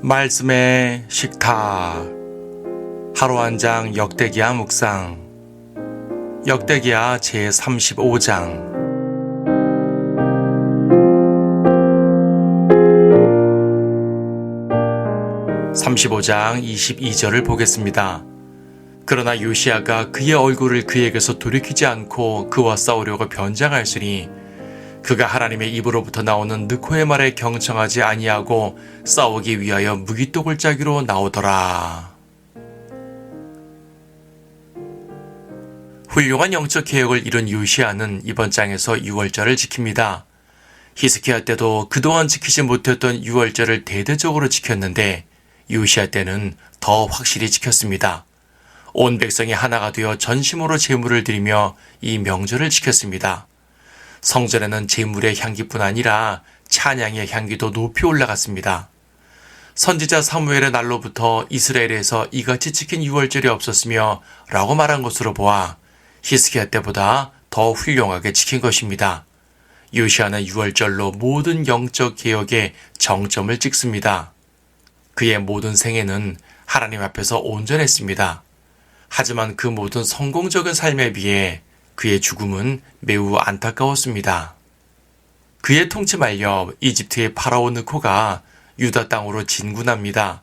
말씀의 식탁. 하루 한 장 역대기야 묵상. 역대기야 제35장. 35장 22절을 보겠습니다. 그러나 요시야가 그의 얼굴을 그에게서 돌이키지 않고 그와 싸우려고 변장하였으니 그가 하나님의 입으로부터 나오는 느코의 말에 경청하지 아니하고 싸우기 위하여 무기또골짜기로 나오더라. 훌륭한 영적 개혁을 이룬 요시야는 이번 장에서 유월절을 지킵니다. 히스기야 때도 그동안 지키지 못했던 유월절을 대대적으로 지켰는데 요시야 때는 더 확실히 지켰습니다. 온 백성이 하나가 되어 전심으로 제물을 드리며 이 명절을 지켰습니다. 성전에는 제물의 향기뿐 아니라 찬양의 향기도 높이 올라갔습니다. 선지자 사무엘의 날로부터 이스라엘에서 이같이 지킨 유월절이 없었으며 라고 말한 것으로 보아 히스기야 때보다 더 훌륭하게 지킨 것입니다. 요시야는 유월절로 모든 영적 개혁의 정점을 찍습니다. 그의 모든 생애는 하나님 앞에서 온전했습니다. 하지만 그 모든 성공적인 삶에 비해 그의 죽음은 매우 안타까웠습니다. 그의 통치 말려 이집트의 파라오 느코가 유다 땅으로 진군합니다.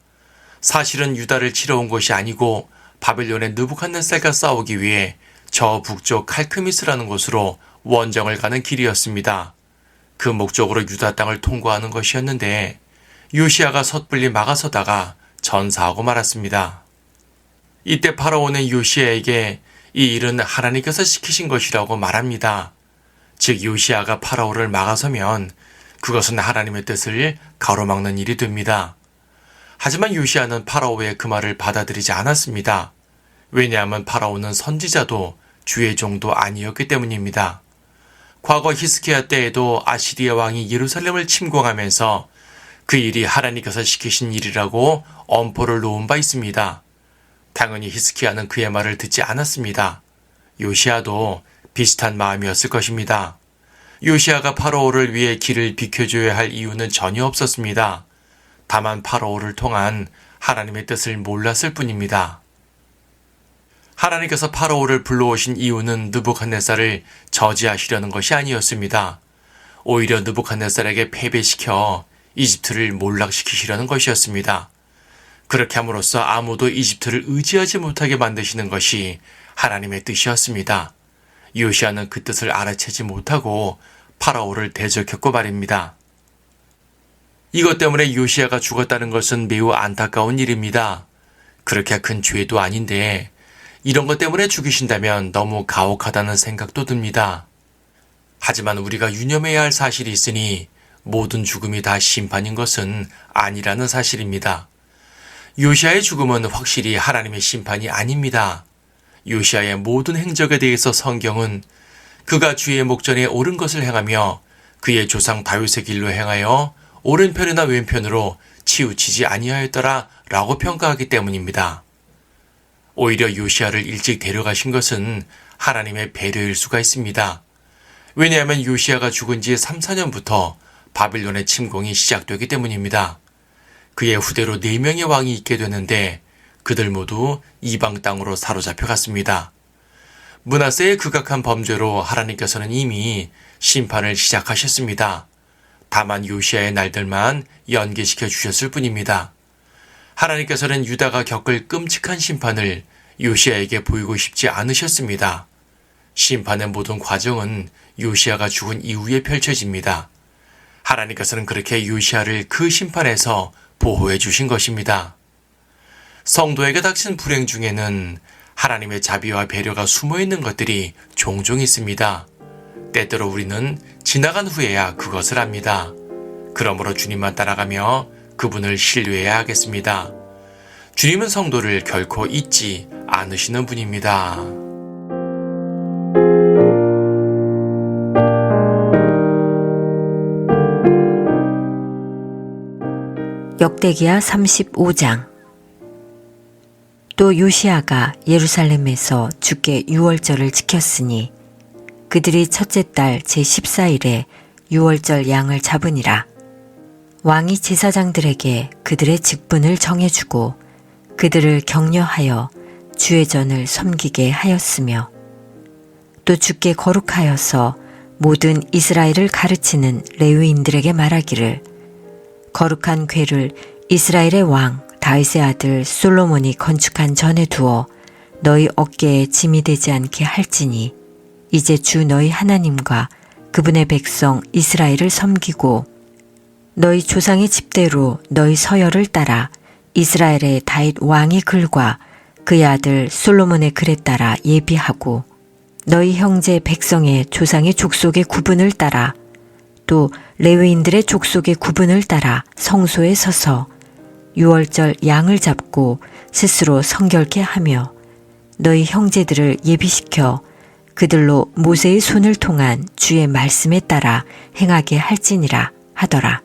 사실은 유다를 치러 온 것이 아니고 바벨론의 느부갓네살과 싸우기 위해 저 북쪽 칼크미스라는 곳으로 원정을 가는 길이었습니다. 그 목적으로 유다 땅을 통과하는 것이었는데 요시야가 섣불리 막아서다가 전사하고 말았습니다. 이때 파라오는 요시야에게 이 일은 하나님께서 시키신 것이라고 말합니다. 즉 요시야가 파라오를 막아서면 그것은 하나님의 뜻을 가로막는 일이 됩니다. 하지만 요시야는 파라오의 그 말을 받아들이지 않았습니다. 왜냐하면 파라오는 선지자도 주의 종도 아니었기 때문입니다. 과거 히스기야 때에도 아시리아 왕이 예루살렘을 침공하면서 그 일이 하나님께서 시키신 일이라고 엄포를 놓은 바 있습니다. 당연히 히스기야는 그의 말을 듣지 않았습니다. 요시야도 비슷한 마음이었을 것입니다. 요시야가 파라오를 위해 길을 비켜줘야 할 이유는 전혀 없었습니다. 다만 파라오를 통한 하나님의 뜻을 몰랐을 뿐입니다. 하나님께서 파라오를 불러오신 이유는 느부갓네살을 저지하시려는 것이 아니었습니다. 오히려 느부갓네살에게 패배시켜 이집트를 몰락시키시려는 것이었습니다. 그렇게 함으로써 아무도 이집트를 의지하지 못하게 만드시는 것이 하나님의 뜻이었습니다. 요시야는 그 뜻을 알아채지 못하고 파라오를 대적했고 말입니다. 이것 때문에 요시야가 죽었다는 것은 매우 안타까운 일입니다. 그렇게 큰 죄도 아닌데 이런 것 때문에 죽이신다면 너무 가혹하다는 생각도 듭니다. 하지만 우리가 유념해야 할 사실이 있으니 모든 죽음이 다 심판인 것은 아니라는 사실입니다. 요시야의 죽음은 확실히 하나님의 심판이 아닙니다. 요시야의 모든 행적에 대해서 성경은 그가 주의 목전에 옳은 것을 행하며 그의 조상 다윗의 길로 행하여 오른편이나 왼편으로 치우치지 아니하였더라 라고 평가하기 때문입니다. 오히려 요시야를 일찍 데려가신 것은 하나님의 배려일 수가 있습니다. 왜냐하면 요시야가 죽은 지 3, 4년부터 바빌론의 침공이 시작되기 때문입니다. 그의 후대로 4명의 왕이 있게 되는데 그들 모두 이방 땅으로 사로잡혀 갔습니다. 므낫세의 극악한 범죄로 하나님께서는 이미 심판을 시작하셨습니다. 다만 요시야의 날들만 연기시켜 주셨을 뿐입니다. 하나님께서는 유다가 겪을 끔찍한 심판을 요시야에게 보이고 싶지 않으셨습니다. 심판의 모든 과정은 요시야가 죽은 이후에 펼쳐집니다. 하나님께서는 그렇게 요시야를 그 심판에서 보호해 주신 것입니다. 성도에게 닥친 불행 중에는 하나님의 자비와 배려가 숨어있는 것들이 종종 있습니다. 때때로 우리는 지나간 후에야 그것을 압니다. 그러므로 주님만 따라가며 그분을 신뢰해야 하겠습니다. 주님은 성도를 결코 잊지 않으시는 분입니다. 역대기야 35장. 또 요시야가 예루살렘에서 주께 유월절을 지켰으니 그들이 첫째 달 제14일에 유월절 양을 잡으니라. 왕이 제사장들에게 그들의 직분을 정해주고 그들을 격려하여 주의 전을 섬기게 하였으며 또 주께 거룩하여서 모든 이스라엘을 가르치는 레위인들에게 말하기를 거룩한 궤를 이스라엘의 왕 다윗의 아들 솔로몬이 건축한 전에 두어 너희 어깨에 짐이 되지 않게 할지니 이제 주 너희 하나님과 그분의 백성 이스라엘을 섬기고 너희 조상의 집대로 너희 서열을 따라 이스라엘의 다윗 왕의 글과 그의 아들 솔로몬의 글에 따라 예비하고 너희 형제 백성의 조상의 족속의 구분을 따라 또 레위인들의 족속의 구분을 따라 성소에 서서 유월절 양을 잡고 스스로 성결케 하며 너희 형제들을 예비시켜 그들로 모세의 손을 통한 주의 말씀에 따라 행하게 할지니라 하더라.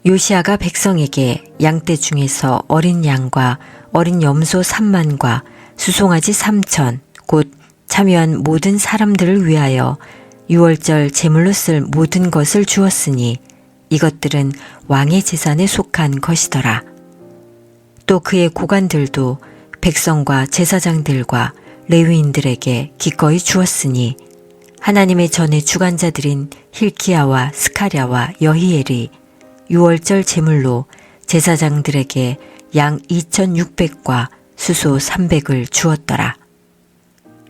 요시아가 백성에게 양떼 중에서 어린 양과 어린 염소 3만과 수송아지 3천 곧 참여한 모든 사람들을 위하여 유월절 제물로 쓸 모든 것을 주었으니 이것들은 왕의 재산에 속한 것이더라. 또 그의 고관들도 백성과 제사장들과 레위인들에게 기꺼이 주었으니 하나님의 전의 주관자들인 힐키야와 스가랴와 여히엘이 유월절 제물로 제사장들에게 양 2,600과 수소 300을 주었더라.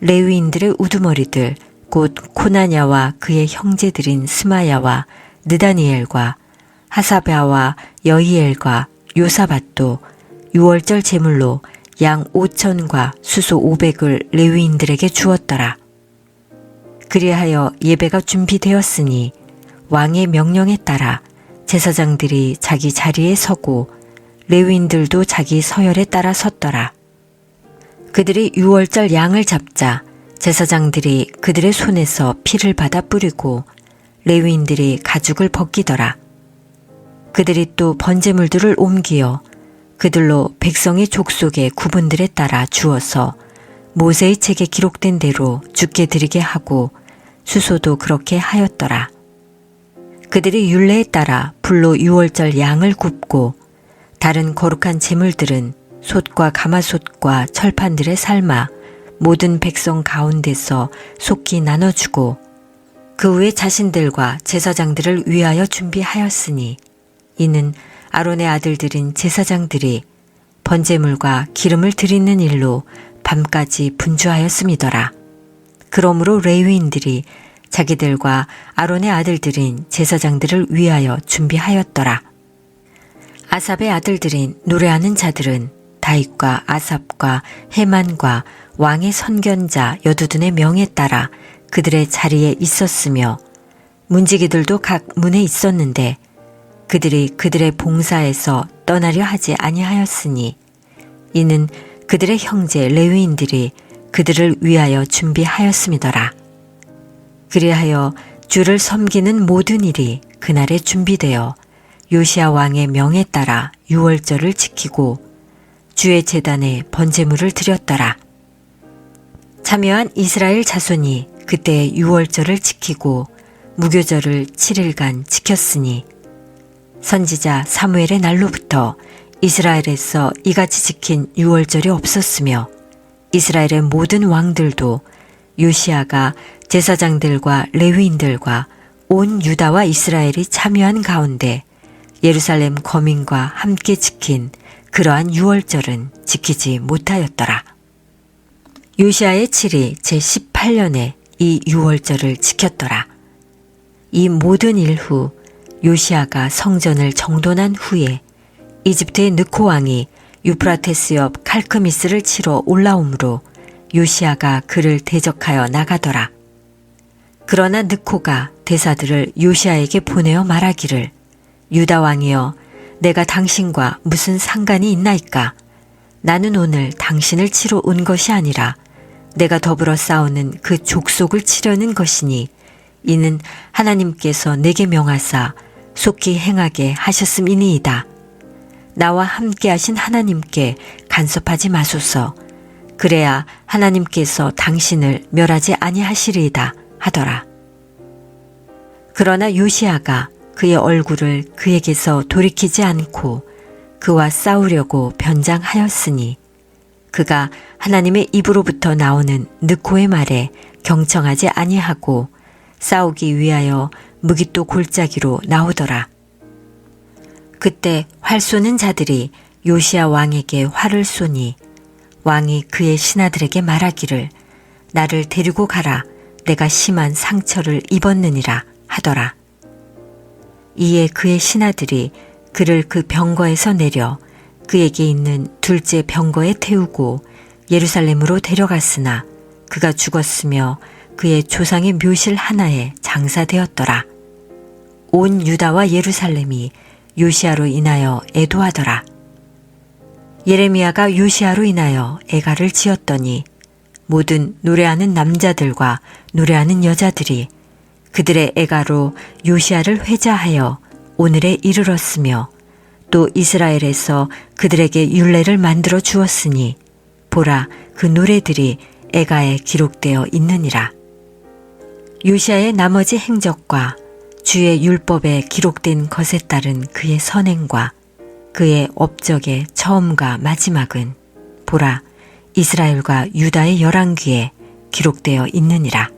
레위인들의 우두머리들 곧 코나냐와 그의 형제들인 스마야와 느다니엘과 하사랴와 여히엘과 요사밧도 유월절 제물로 양 5,000과 수소 500을 레위인들에게 주었더라. 그리하여 예배가 준비되었으니 왕의 명령에 따라 제사장들이 자기 자리에 서고 레위인들도 자기 서열에 따라 섰더라. 그들이 유월절 양을 잡자 제사장들이 그들의 손에서 피를 받아 뿌리고 레위인들이 가죽을 벗기더라. 그들이 또 번제물들을 옮기어 그들로 백성의 족속의 구분들에 따라 주어서 모세의 책에 기록된 대로 주께 드리게 하고 수소도 그렇게 하였더라. 그들이 율례에 따라 불로 유월절 양을 굽고 다른 거룩한 제물들은 솥과 가마솥과 철판들에 삶아 모든 백성 가운데서 속히 나눠주고 그 후에 자신들과 제사장들을 위하여 준비하였으니 이는 아론의 아들들인 제사장들이 번제물과 기름을 드리는 일로 밤까지 분주하였음이더라. 그러므로 레위인들이 자기들과 아론의 아들들인 제사장들을 위하여 준비하였더라. 아삽의 아들들인 노래하는 자들은 다윗과 아삽과 헤만과 왕의 선견자 여두둔의 명에 따라 그들의 자리에 있었으며 문지기들도 각 문에 있었는데 그들이 그들의 봉사에서 떠나려 하지 아니하였으니 이는 그들의 형제 레위인들이 그들을 위하여 준비하였음이더라. 그리하여 주를 섬기는 모든 일이 그날에 준비되어 요시야 왕의 명에 따라 유월절을 지키고 주의 제단에 번제물을 드렸더라. 참여한 이스라엘 자손이 그때 유월절을 지키고 무교절을 7일간 지켰으니 선지자 사무엘의 날로부터 이스라엘에서 이같이 지킨 유월절이 없었으며 이스라엘의 모든 왕들도 요시아가 제사장들과 레위인들과 온 유다와 이스라엘이 참여한 가운데 예루살렘 거민과 함께 지킨 그러한 유월절은 지키지 못하였더라. 요시아의 7이 제18년에 이 유월절을 지켰더라. 이 모든 일 후 요시아가 성전을 정돈한 후에 이집트의 느코 왕이 유프라테스 옆 칼크미스를 치러 올라오므로 요시아가 그를 대적하여 나가더라. 그러나 느코가 대사들을 요시아에게 보내어 말하기를 유다 왕이여 내가 당신과 무슨 상관이 있나이까? 나는 오늘 당신을 치러 온 것이 아니라 내가 더불어 싸우는 그 족속을 치려는 것이니 이는 하나님께서 내게 명하사 속히 행하게 하셨음이니이다. 나와 함께 하신 하나님께 간섭하지 마소서. 그래야 하나님께서 당신을 멸하지 아니하시리이다 하더라. 그러나 요시아가 그의 얼굴을 그에게서 돌이키지 않고 그와 싸우려고 변장하였으니 그가 하나님의 입으로부터 나오는 느코의 말에 경청하지 아니하고 싸우기 위하여 무깃도 골짜기로 나오더라. 그때 활 쏘는 자들이 요시야 왕에게 활을 쏘니 왕이 그의 신하들에게 말하기를 나를 데리고 가라 내가 심한 상처를 입었느니라 하더라. 이에 그의 신하들이 그를 그 병거에서 내려 그에게 있는 둘째 병거에 태우고 예루살렘으로 데려갔으나 그가 죽었으며 그의 조상의 묘실 하나에 장사되었더라. 온 유다와 예루살렘이 요시야로 인하여 애도하더라. 예레미야가 요시야로 인하여 애가를 지었더니 모든 노래하는 남자들과 노래하는 여자들이 그들의 애가로 요시야를 회자하여 오늘에 이르렀으며 또 이스라엘에서 그들에게 율례를 만들어 주었으니 보라 그 노래들이 애가에 기록되어 있느니라. 요시야의 나머지 행적과 주의 율법에 기록된 것에 따른 그의 선행과 그의 업적의 처음과 마지막은 보라 이스라엘과 유다의 열왕기에 기록되어 있느니라.